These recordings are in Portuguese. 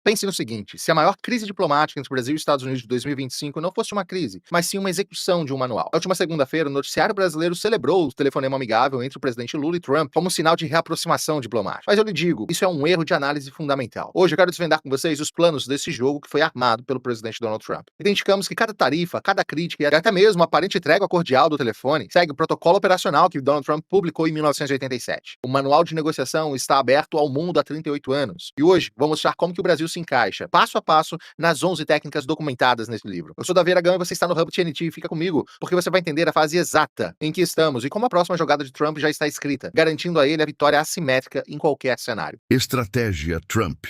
Pense no seguinte: se a maior crise diplomática entre o Brasil e os Estados Unidos de 2025 não fosse uma crise, mas sim uma execução de um manual. Na última segunda-feira, o noticiário brasileiro celebrou o telefonema amigável entre o presidente Lula e Trump como sinal de reaproximação diplomática. Mas eu lhe digo, isso é um erro de análise fundamental. Hoje eu quero desvendar com vocês os planos desse jogo que foi armado pelo presidente Donald Trump. Identificamos que cada tarifa, cada crítica e até mesmo a aparente trégua cordial do telefone segue o protocolo operacional que Donald Trump publicou em 1987. O manual de negociação está aberto ao mundo há 38 anos. E hoje vou mostrar como que o Brasil se encaixa, passo a passo, nas 11 técnicas documentadas nesse livro. Eu sou Davi Aragão e você está no Hub TNT. Fica comigo, porque você vai entender a fase exata em que estamos e como a próxima jogada de Trump já está escrita, garantindo a ele a vitória assimétrica em qualquer cenário. Estratégia Trump.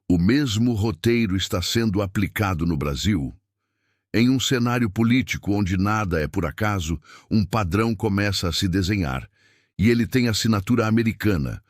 O mesmo roteiro está sendo aplicado no Brasil? Em um cenário político onde nada é por acaso, um padrão começa a se desenhar, e ele tem assinatura americana.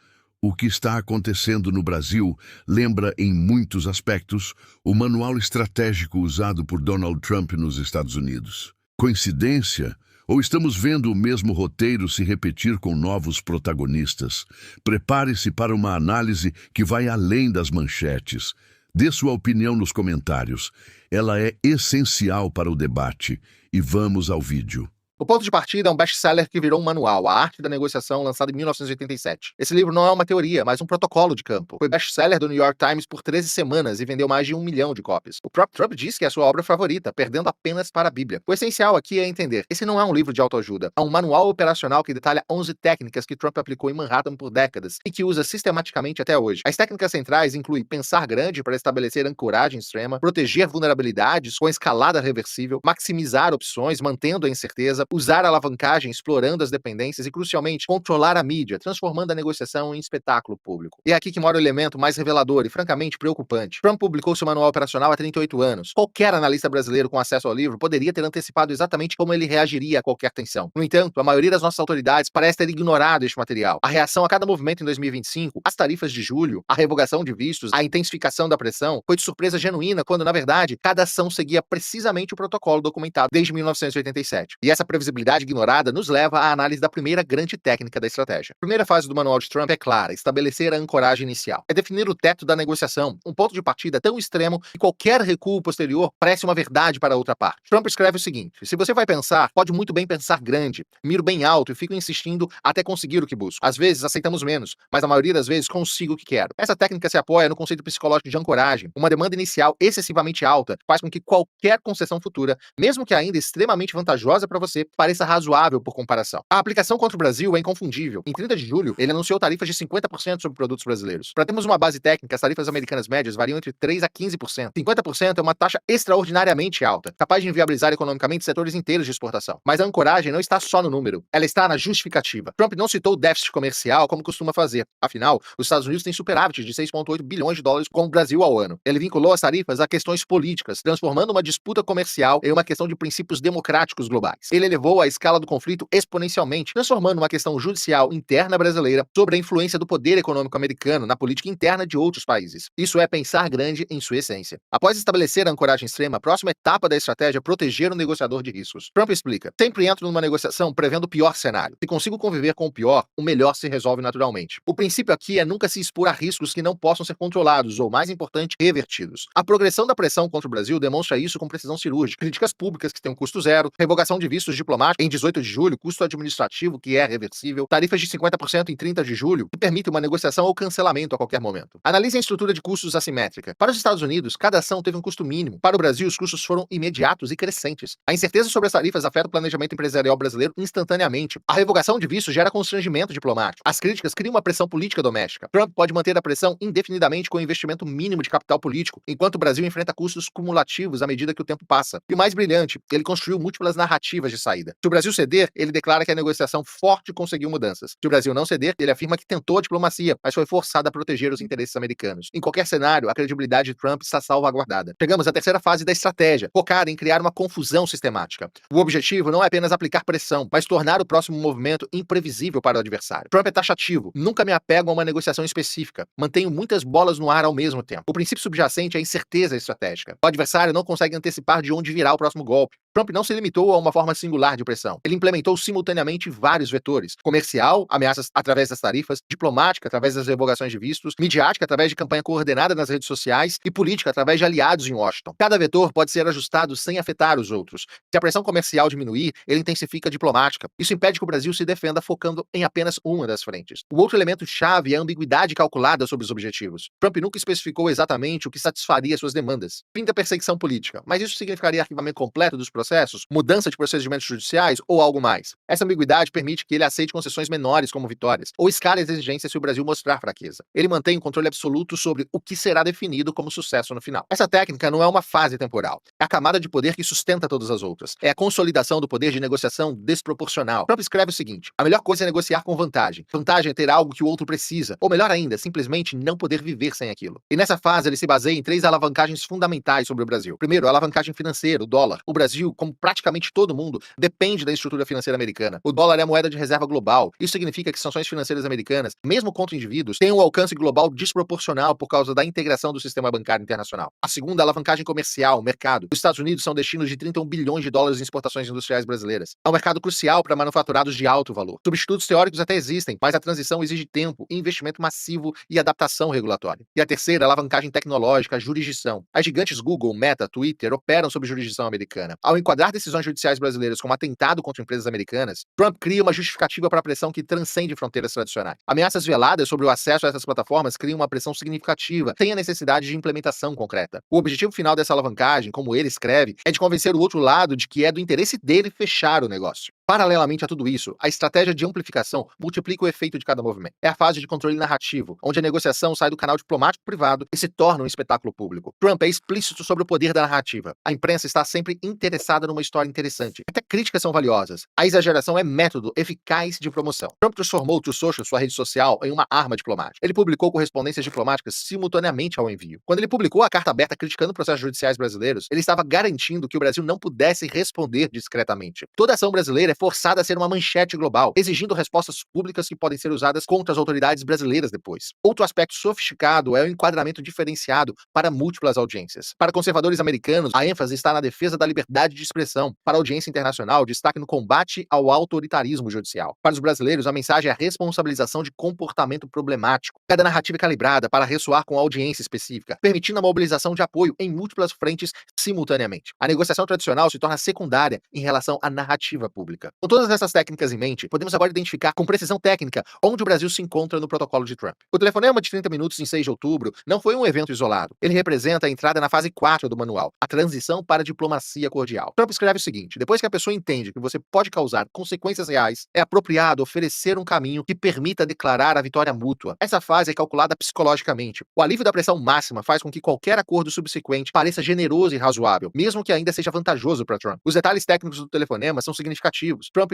O que está acontecendo no Brasil lembra, em muitos aspectos, o manual estratégico usado por Donald Trump nos Estados Unidos. Coincidência? Ou estamos vendo o mesmo roteiro se repetir com novos protagonistas? Prepare-se para uma análise que vai além das manchetes. Dê sua opinião nos comentários. Ela é essencial para o debate. E vamos ao vídeo. O ponto de partida é um best-seller que virou um manual, A Arte da Negociação, lançado em 1987. Esse livro não é uma teoria, mas um protocolo de campo. Foi best-seller do New York Times por 13 semanas e vendeu mais de 1 milhão de cópias. O próprio Trump disse que é a sua obra favorita, perdendo apenas para a Bíblia. O essencial aqui é entender: esse não é um livro de autoajuda, é um manual operacional que detalha 11 técnicas que Trump aplicou em Manhattan por décadas e que usa sistematicamente até hoje. As técnicas centrais incluem pensar grande para estabelecer ancoragem extrema, proteger vulnerabilidades com escalada reversível, maximizar opções, mantendo a incerteza, usar a alavancagem explorando as dependências e, crucialmente, controlar a mídia, transformando a negociação em espetáculo público. E é aqui que mora o elemento mais revelador e, francamente, preocupante. Trump publicou seu manual operacional há 38 anos. Qualquer analista brasileiro com acesso ao livro poderia ter antecipado exatamente como ele reagiria a qualquer tensão. No entanto, a maioria das nossas autoridades parece ter ignorado este material. A reação a cada movimento em 2025, as tarifas de julho, a revogação de vistos, a intensificação da pressão, foi de surpresa genuína quando, na verdade, cada ação seguia precisamente o protocolo documentado desde 1987. E essa previsibilidade ignorada nos leva à análise da primeira grande técnica da estratégia. A primeira fase do manual de Trump é clara: estabelecer a ancoragem inicial. É definir o teto da negociação, um ponto de partida tão extremo que qualquer recuo posterior parece uma verdade para a outra parte. Trump escreve o seguinte: se você vai pensar, pode muito bem pensar grande. Miro bem alto e fico insistindo até conseguir o que busco. Às vezes aceitamos menos, mas a maioria das vezes consigo o que quero. Essa técnica se apoia no conceito psicológico de ancoragem. Uma demanda inicial excessivamente alta faz com que qualquer concessão futura, mesmo que ainda extremamente vantajosa para você, pareça razoável por comparação. A aplicação contra o Brasil é inconfundível. Em 30 de julho, ele anunciou tarifas de 50% sobre produtos brasileiros. Para termos uma base técnica, as tarifas americanas médias variam entre 3% a 15%. 50% é uma taxa extraordinariamente alta, capaz de inviabilizar economicamente setores inteiros de exportação. Mas a ancoragem não está só no número, ela está na justificativa. Trump não citou o déficit comercial como costuma fazer. Afinal, os Estados Unidos têm superávit de 6,8 bilhões de dólares com o Brasil ao ano. Ele vinculou as tarifas a questões políticas, transformando uma disputa comercial em uma questão de princípios democráticos globais. Ele elevou a escala do conflito exponencialmente, transformando uma questão judicial interna brasileira sobre a influência do poder econômico americano na política interna de outros países. Isso é pensar grande em sua essência. Após estabelecer a ancoragem extrema, a próxima etapa da estratégia é proteger o negociador de riscos. Trump explica: sempre entro numa negociação prevendo o pior cenário. Se consigo conviver com o pior, o melhor se resolve naturalmente. O princípio aqui é nunca se expor a riscos que não possam ser controlados ou, mais importante, revertidos. A progressão da pressão contra o Brasil demonstra isso com precisão cirúrgica. Críticas públicas que têm um custo zero, revogação de vistos diplomáticos em 18 de julho, custo administrativo que é reversível, tarifas de 50% em 30 de julho, que permitem uma negociação ou cancelamento a qualquer momento. Analise a estrutura de custos assimétrica. Para os Estados Unidos, cada ação teve um custo mínimo. Para o Brasil, os custos foram imediatos e crescentes. A incerteza sobre as tarifas afeta o planejamento empresarial brasileiro instantaneamente. A revogação de vistos gera constrangimento diplomático. As críticas criam uma pressão política doméstica. Trump pode manter a pressão indefinidamente com o investimento mínimo de capital político, enquanto o Brasil enfrenta custos cumulativos à medida que o tempo passa. E o mais brilhante, ele construiu múltiplas narrativas de saída. Se o Brasil ceder, ele declara que a negociação forte conseguiu mudanças. Se o Brasil não ceder, ele afirma que tentou a diplomacia, mas foi forçado a proteger os interesses americanos. Em qualquer cenário, a credibilidade de Trump está salvaguardada. Chegamos à terceira fase da estratégia, focada em criar uma confusão sistemática. O objetivo não é apenas aplicar pressão, mas tornar o próximo movimento imprevisível para o adversário. Trump é taxativo: nunca me apego a uma negociação específica. Mantenho muitas bolas no ar ao mesmo tempo. O princípio subjacente é a incerteza estratégica. O adversário não consegue antecipar de onde virá o próximo golpe. Trump não se limitou a uma forma singular de pressão. Ele implementou simultaneamente vários vetores: comercial, ameaças através das tarifas, diplomática através das revogações de vistos, midiática através de campanha coordenada nas redes sociais e política através de aliados em Washington. Cada vetor pode ser ajustado sem afetar os outros. Se a pressão comercial diminuir, ele intensifica a diplomática. Isso impede que o Brasil se defenda focando em apenas uma das frentes. O outro elemento-chave é a ambiguidade calculada sobre os objetivos. Trump nunca especificou exatamente o que satisfaria suas demandas. Fim da perseguição política. Mas isso significaria arquivamento completo dos processos, mudança de procedimentos judiciais ou algo mais? Essa ambiguidade permite que ele aceite concessões menores como vitórias, ou escale as exigências se o Brasil mostrar fraqueza. Ele mantém o controle absoluto sobre o que será definido como sucesso no final. Essa técnica não é uma fase temporal. É a camada de poder que sustenta todas as outras. É a consolidação do poder de negociação desproporcional. Trump escreve o seguinte: a melhor coisa é negociar com vantagem. Vantagem é ter algo que o outro precisa. Ou melhor ainda, simplesmente não poder viver sem aquilo. E nessa fase ele se baseia em 3 alavancagens fundamentais sobre o Brasil. Primeiro, a alavancagem financeira, o dólar. O Brasil, como praticamente todo mundo, depende da estrutura financeira americana. O dólar é a moeda de reserva global. Isso significa que sanções financeiras americanas, mesmo contra indivíduos, têm um alcance global desproporcional por causa da integração do sistema bancário internacional. A segunda, a alavancagem comercial, o mercado. Os Estados Unidos são destinos de 31 bilhões de dólares em exportações industriais brasileiras. É um mercado crucial para manufaturados de alto valor. Substitutos teóricos até existem, mas a transição exige tempo, investimento massivo e adaptação regulatória. E a terceira, a alavancagem tecnológica, a jurisdição. As gigantes Google, Meta, Twitter operam sob jurisdição americana. Ao enquadrar decisões judiciais brasileiras como atentado contra empresas americanas, Trump cria uma justificativa para a pressão que transcende fronteiras tradicionais. Ameaças veladas sobre o acesso a essas plataformas criam uma pressão significativa, sem a necessidade de implementação concreta. O objetivo final dessa alavancagem, como ele escreve, é de convencer o outro lado de que é do interesse dele fechar o negócio. Paralelamente a tudo isso, a estratégia de amplificação multiplica o efeito de cada movimento. É a fase de controle narrativo, onde a negociação sai do canal diplomático privado e se torna um espetáculo público. Trump é explícito sobre o poder da narrativa. A imprensa está sempre interessada numa história interessante. Até críticas são valiosas. A exageração é método eficaz de promoção. Trump transformou o Truth Social, sua rede social, em uma arma diplomática. Ele publicou correspondências diplomáticas simultaneamente ao envio. Quando ele publicou a carta aberta criticando processos judiciais brasileiros, ele estava garantindo que o Brasil não pudesse responder discretamente. Toda ação brasileira é forçada a ser uma manchete global, exigindo respostas públicas que podem ser usadas contra as autoridades brasileiras depois. Outro aspecto sofisticado é o enquadramento diferenciado para múltiplas audiências. Para conservadores americanos, a ênfase está na defesa da liberdade de expressão. Para a audiência internacional, destaque no combate ao autoritarismo judicial. Para os brasileiros, a mensagem é a responsabilização de comportamento problemático. Cada narrativa é calibrada para ressoar com a audiência específica, permitindo a mobilização de apoio em múltiplas frentes simultaneamente. A negociação tradicional se torna secundária em relação à narrativa pública. Com todas essas técnicas em mente, podemos agora identificar com precisão técnica onde o Brasil se encontra no protocolo de Trump. O telefonema de 30 minutos em 6 de outubro não foi um evento isolado. Ele representa a entrada na fase 4 do manual, a transição para a diplomacia cordial. Trump escreve o seguinte: depois que a pessoa entende que você pode causar consequências reais, é apropriado oferecer um caminho que permita declarar a vitória mútua. Essa fase é calculada psicologicamente. O alívio da pressão máxima faz com que qualquer acordo subsequente pareça generoso e razoável, mesmo que ainda seja vantajoso para Trump. Os detalhes técnicos do telefonema são significativos. Trump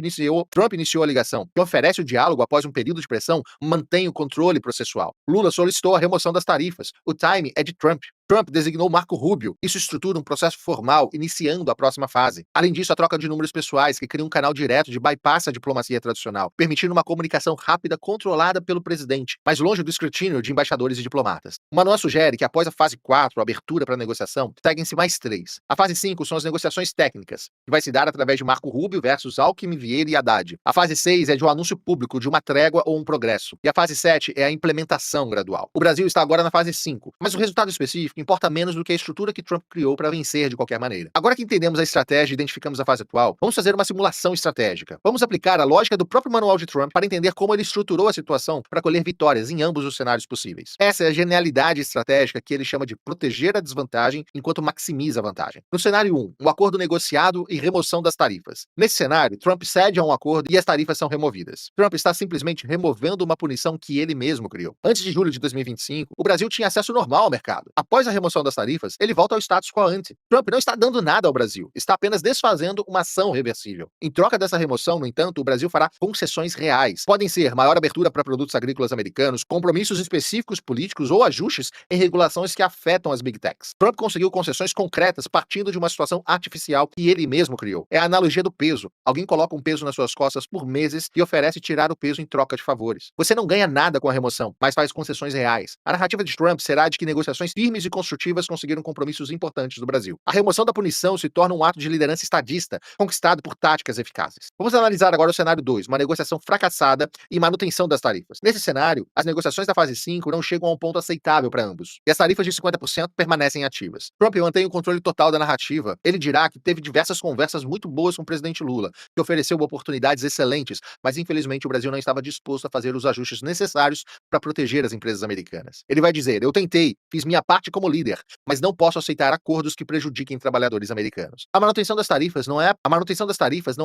iniciou a ligação, que oferece o diálogo após um período de pressão, mantém o controle processual. Lula solicitou a remoção das tarifas. O time é de Trump. Trump designou Marco Rubio. Isso estrutura um processo formal, iniciando a próxima fase. Além disso, a troca de números pessoais, que cria um canal direto de bypass à diplomacia tradicional, permitindo uma comunicação rápida controlada pelo presidente, mas longe do escrutínio de embaixadores e diplomatas. O manual sugere que após a fase 4, a abertura para a negociação, seguem-se mais 3. A fase 5 são as negociações técnicas, que vai se dar através de Marco Rubio versus Alckmin, Vieira e Haddad. A fase 6 é de um anúncio público de uma trégua ou um progresso. E a fase 7 é a implementação gradual. O Brasil está agora na fase 5, mas o resultado específico importa menos do que a estrutura que Trump criou para vencer de qualquer maneira. Agora que entendemos a estratégia e identificamos a fase atual, vamos fazer uma simulação estratégica. Vamos aplicar a lógica do próprio manual de Trump para entender como ele estruturou a situação para colher vitórias em ambos os cenários possíveis. Essa é a genialidade estratégica que ele chama de proteger a desvantagem enquanto maximiza a vantagem. No cenário 1, um acordo negociado e remoção das tarifas. Nesse cenário, Trump cede a um acordo e as tarifas são removidas. Trump está simplesmente removendo uma punição que ele mesmo criou. Antes de julho de 2025, o Brasil tinha acesso normal ao mercado. Após a remoção das tarifas, ele volta ao status quo ante. Trump não está dando nada ao Brasil, está apenas desfazendo uma ação reversível. Em troca dessa remoção, no entanto, o Brasil fará concessões reais. Podem ser maior abertura para produtos agrícolas americanos, compromissos específicos políticos ou ajustes em regulações que afetam as big techs. Trump conseguiu concessões concretas partindo de uma situação artificial que ele mesmo criou. É a analogia do peso. Alguém coloca um peso nas suas costas por meses e oferece tirar o peso em troca de favores. Você não ganha nada com a remoção, mas faz concessões reais. A narrativa de Trump será de que negociações firmes e construtivas conseguiram compromissos importantes do Brasil. A remoção da punição se torna um ato de liderança estadista, conquistado por táticas eficazes. Vamos analisar agora o cenário 2, uma negociação fracassada e manutenção das tarifas. Nesse cenário, as negociações da fase 5 não chegam a um ponto aceitável para ambos, e as tarifas de 50% permanecem ativas. Trump mantém o controle total da narrativa. Ele dirá que teve diversas conversas muito boas com o presidente Lula, que ofereceu oportunidades excelentes, mas infelizmente o Brasil não estava disposto a fazer os ajustes necessários para proteger as empresas americanas. Ele vai dizer: eu tentei, fiz minha parte como líder, mas não posso aceitar acordos que prejudiquem trabalhadores americanos. A manutenção das tarifas não é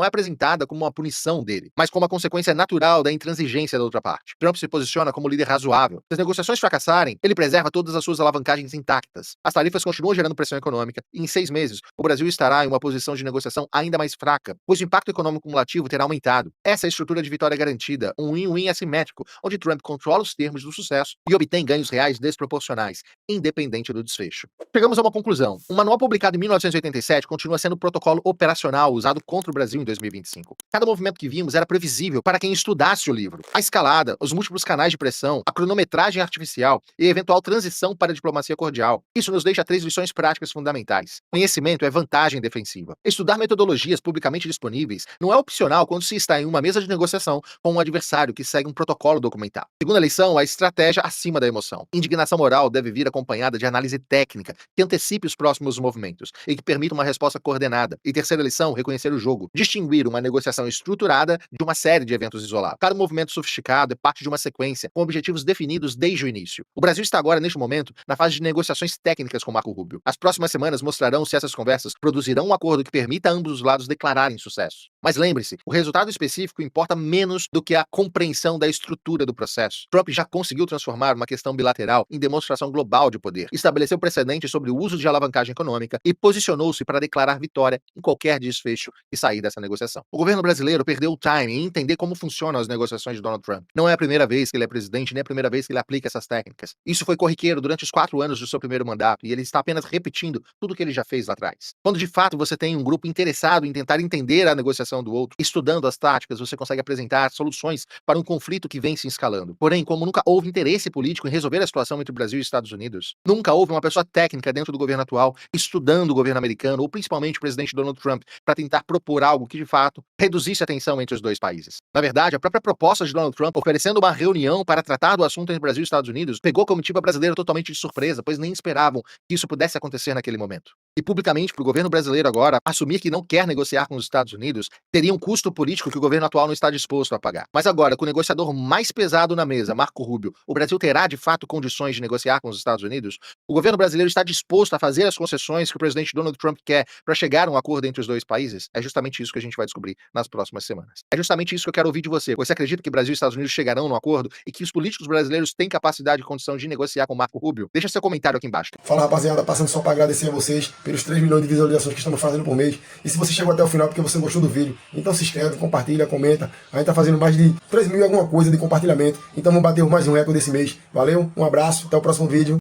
apresentada como uma punição dele, mas como uma consequência natural da intransigência da outra parte. Trump se posiciona como líder razoável. Se as negociações fracassarem, ele preserva todas as suas alavancagens intactas. As tarifas continuam gerando pressão econômica e em 6 meses o Brasil estará em uma posição de negociação ainda mais fraca, pois o impacto econômico cumulativo terá aumentado. Essa é a estrutura de vitória garantida, um win-win assimétrico, onde Trump controla os termos do sucesso e obtém ganhos reais desproporcionais, independente do desfecho. Chegamos a uma conclusão. Um manual publicado em 1987 continua sendo o protocolo operacional usado contra o Brasil em 2025. Cada movimento que vimos era previsível para quem estudasse o livro. A escalada, os múltiplos canais de pressão, a cronometragem artificial e a eventual transição para a diplomacia cordial. Isso nos deixa 3 lições práticas fundamentais. Conhecimento é vantagem defensiva. Estudar metodologias publicamente disponíveis não é opcional quando se está em uma mesa de negociação com um adversário que segue um protocolo documentado. Segunda lição, a estratégia acima da emoção. Indignação moral deve vir acompanhada de análise técnica que antecipe os próximos movimentos e que permita uma resposta coordenada. E terceira lição, reconhecer o jogo. Distinguir uma negociação estruturada de uma série de eventos isolados. Cada movimento sofisticado é parte de uma sequência com objetivos definidos desde o início. O Brasil está agora, neste momento, na fase de negociações técnicas com Marco Rubio. As próximas semanas mostrarão se essas conversas produzirão um acordo que permita a ambos os lados declararem sucesso. Mas lembre-se, o resultado específico importa menos do que a compreensão da estrutura do processo. Trump já conseguiu transformar uma questão bilateral em demonstração global de poder, estabeleceu precedentes sobre o uso de alavancagem econômica e posicionou-se para declarar vitória em qualquer desfecho que sair dessa negociação. O governo brasileiro perdeu o time em entender como funcionam as negociações de Donald Trump. Não é a primeira vez que ele é presidente, nem a primeira vez que ele aplica essas técnicas. Isso foi corriqueiro durante os 4 anos do seu primeiro mandato e ele está apenas repetindo tudo o que ele já fez lá atrás. Quando de fato você tem um grupo interessado em tentar entender a negociação do outro, estudando as táticas, você consegue apresentar soluções para um conflito que vem se escalando. Porém, como nunca houve interesse político em resolver a situação entre o Brasil e Estados Unidos, nunca houve uma pessoa técnica dentro do governo atual estudando o governo americano, ou principalmente o presidente Donald Trump, para tentar propor algo que, de fato, reduzisse a tensão entre os dois países. Na verdade, a própria proposta de Donald Trump oferecendo uma reunião para tratar do assunto entre Brasil e Estados Unidos pegou a comitiva brasileira totalmente de surpresa, pois nem esperavam que isso pudesse acontecer naquele momento. E publicamente, para o governo brasileiro agora assumir que não quer negociar com os Estados Unidos, teria um custo político que o governo atual não está disposto a pagar. Mas agora, com o negociador mais pesado na mesa, Marco Rubio, o Brasil terá de fato condições de negociar com os Estados Unidos? O governo brasileiro está disposto a fazer as concessões que o presidente Donald Trump quer para chegar a um acordo entre os dois países? É justamente isso que a gente vai descobrir nas próximas semanas. É justamente isso que eu quero ouvir de você. Você acredita que Brasil e Estados Unidos chegarão num acordo e que os políticos brasileiros têm capacidade e condição de negociar com Marco Rubio? Deixa seu comentário aqui embaixo. Fala, rapaziada, passando só para agradecer a vocês pelos 3 milhões de visualizações que estamos fazendo por mês. E se você chegou até o final porque você gostou do vídeo, então se inscreve, compartilha, comenta. A gente tá fazendo mais de 3 mil e alguma coisa de compartilhamento. Então vamos bater mais um recorde desse mês. Valeu, um abraço, até o próximo vídeo.